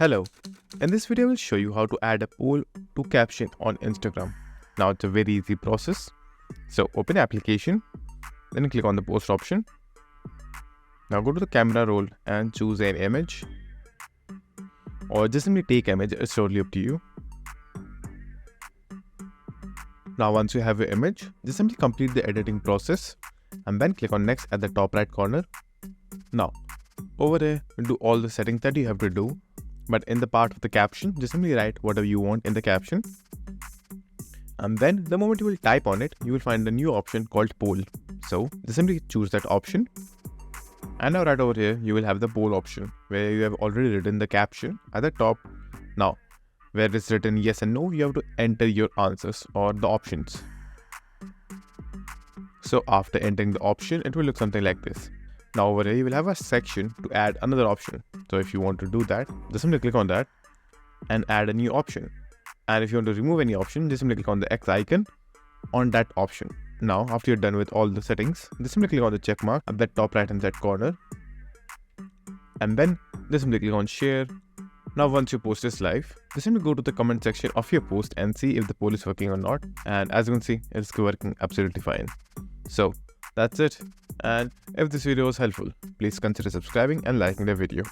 Hello, in this video I will show you how to add a poll to Caption on Instagram. Now it's a very easy process. So open the application, then click on the post option. Now go to the camera roll and choose an image, or just simply take image, it's totally up to you. Now once you have your image, just simply complete the editing process and then click on next at the top right corner. Now over here, do all the settings that you have to do. But in the part of the caption, just simply write whatever you want in the caption. And then the moment you will type on it, you will find a new option called poll. So just simply choose that option. And now right over here, you will have the poll option where you have already written the caption at the top. Now, where it's written yes and no, you have to enter your answers or the options. So after entering the option, it will look something like this. Now over here, you will have a section to add another option. So if you want to do that, just simply click on that and add a new option. And if you want to remove any option, just simply click on the X icon on that option. Now, after you're done with all the settings, just simply click on the check mark at the top right hand side corner. And then just simply click on share. Now once your post is live, just simply go to the comment section of your post and see if the poll is working or not. And as you can see, it's working absolutely fine. So that's it. And if this video was helpful, please consider subscribing and liking the video.